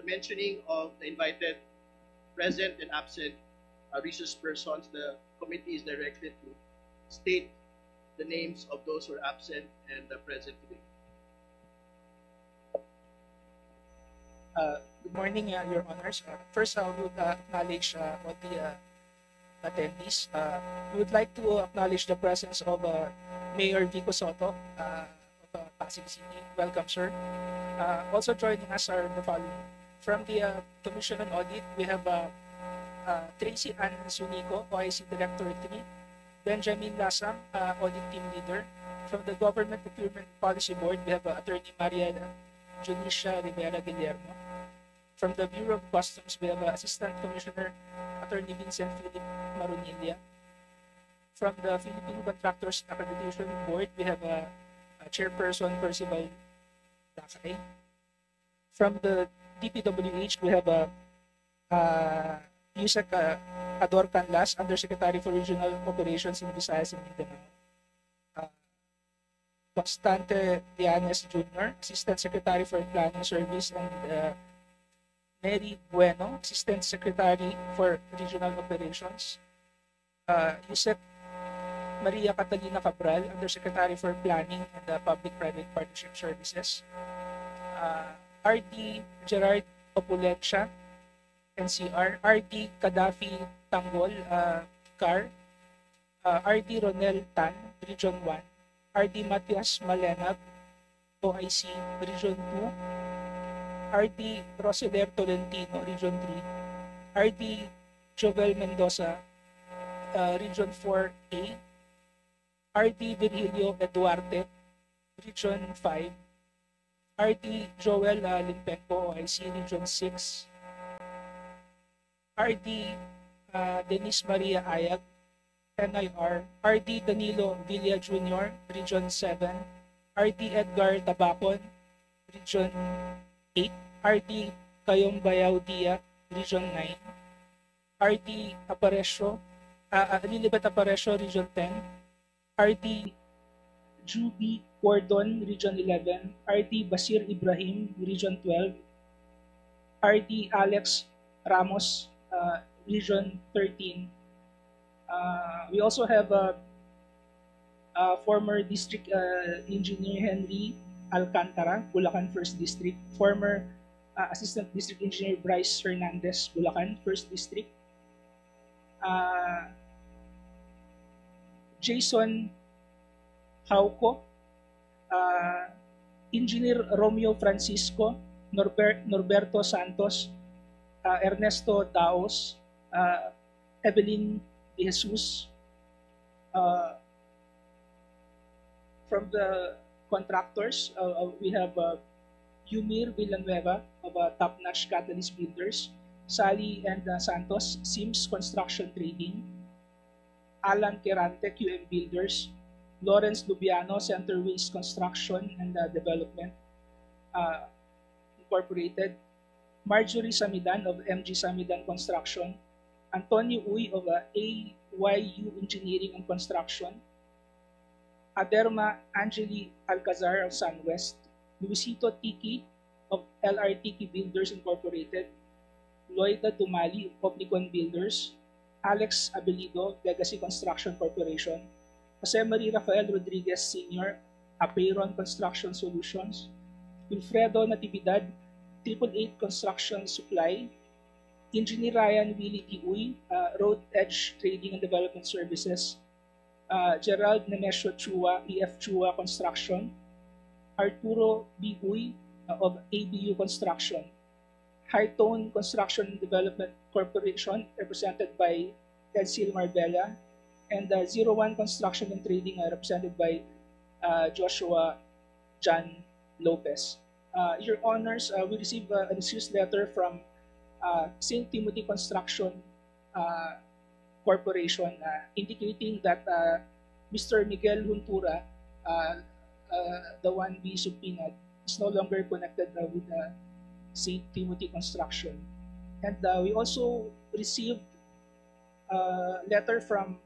the mentioning of the invited present and absent resource persons, the committee is directed to state the names of those who are absent and present today. Good morning, Your Honors. First, I would acknowledge all the attendees. We would like to acknowledge the presence of Mayor Vico Soto of Pasig City. Welcome, sir. Also joining us are the following. From the Commission on Audit, we have Tracy Ann Sunico, OIC Director 3, Benjamin Lasam, Audit Team Leader. From the Government Procurement Policy Board, we have Attorney Maria Junicia Rivera Guillermo. From the Bureau of Customs, we have Assistant Commissioner Attorney Vincent Philip Marunilla. From the Philippine Contractors Accreditation Board, we have Chairperson Percival Dakay. From the DPWH, we have Yusek Ador Canlas, Undersecretary for Regional Operations in Visayas and Mindanao. Constante Dianes Jr., Assistant Secretary for Planning Service, and Mary Bueno, Assistant Secretary for Regional Operations. Yusek Maria Catalina Cabral, Undersecretary for Planning and Public-Private Partnership Services. R.D. Gerard Opulencia, NCR. R.D. Gaddafi Tanggol, CAR. R.D. Ronel Tan, Region 1. R.D. Matias Malenag, OIC, Region 2. R.D. Rosiler Tolentino, Region 3. R.D. Jovel Mendoza, Region 4A. R.D. Virgilio Eduarte, Region 5. R.D. Joel Limpenco, OIC, Region 6. R.D. Denise Maria Ayag, NIR. R.D. Danilo Villa Jr., Region 7. R.D. Edgar Tabacon, Region 8. R.D. Kayong Bayaw Dia, Region 9. R.D. Aparecio, Lilibet Aparecio, Region 10. R.D. Juby Gordon, Region 11. R.D. Basir Ibrahim, Region 12. R.D. Alex Ramos, Region 13. We also have former District Engineer Henry Alcantara, Bulacan 1st District. Former Assistant District Engineer Bryce Hernandez, Bulacan 1st District. Jason Hauco, Engineer Romeo Francisco, Norberto Santos, Ernesto Daos, Evelyn De Jesus. From the contractors, we have Yumir Villanueva of Top Notch Catalyst Builders, Sally and Santos, Sims Construction Trading, Alan Querante, QM Builders, Lawrence Lubiano, Centerways Construction and Development Incorporated, Marjorie Samidan of MG Samidan Construction, Antonio Uy of AYU Engineering and Construction, Aderma Angeli Alcazar of SunWest, Luisito Tiki of LR Tiki Builders Incorporated, Loida Tumali of Omnicon Builders, Alex Abelido, Legacy Construction Corporation, Jose Marie Rafael Rodriguez Sr., Apeiron Construction Solutions, Wilfredo Natividad, 888 Construction Supply, Engineer Ryan Willie Tiuy, Road Edge Trading and Development Services, Gerald Nemesio Chua, EF Chua Construction, Arturo B. Uy of ABU Construction, Hightone Construction and Development Corporation, represented by Edsil Marbella, and 01 Construction and Trading, represented by Joshua John Lopez. Your Honors, we received a excuse letter from St. Timothy Construction Corporation indicating that Mr. Miguel Huntura, the one we subpoenaed, is no longer connected with St. Timothy Construction. And we also received a letter from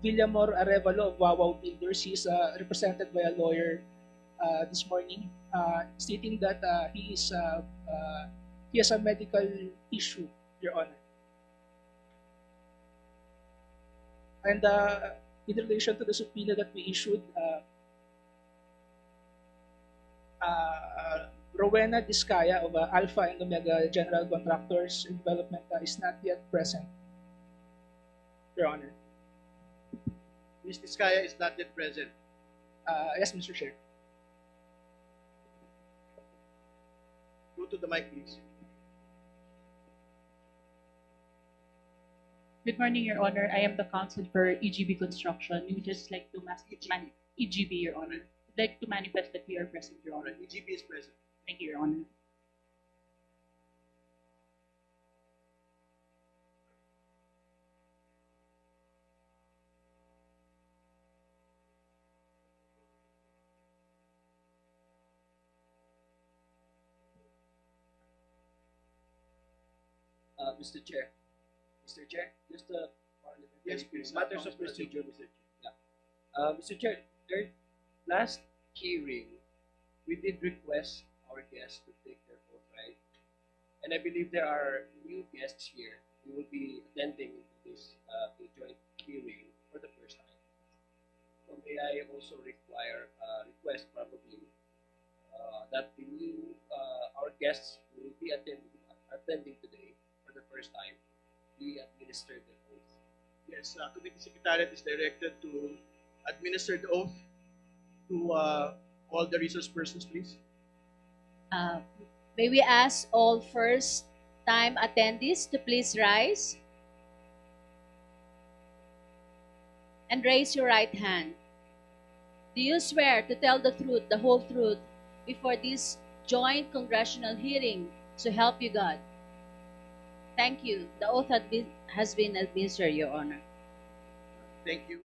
Villamor Arevalo of Wawaw Builders. He is represented by a lawyer this morning. stating that he has a medical issue, Your Honor. And in relation to the subpoena that we issued, Rowena Discaya of Alpha and Omega General Contractors and Development is not yet present, Your Honor. Ms. Vizcaya is not yet present. Yes, Mr. Chair. Go to the mic, please. Good morning, Your Honor. I am the counsel for EGB Construction. We would just like to EGB, Your Honor. I'd like to manifest that we are present, Your Honor. EGB is present. Thank you, Your Honor. Mr. Chair. Mr. Chair, just a Yes, please. matters of procedure, Mr. Chair. Yeah. Mr. Chair, last hearing, we did request our guests to take their oath, right? And I believe there are new guests here who will be attending this joint hearing for the first time. So may I also request probably that the new our guests who will be attending today for the first time be administered the oath. Yes, Committee Secretariat is directed to administer the oath to all the resource persons, please. May we ask all first-time attendees to please rise and raise your right hand. Do you swear to tell the truth, the whole truth, before this joint congressional hearing, so help you God? Thank you. The oath has been administered, Your Honor. Thank you.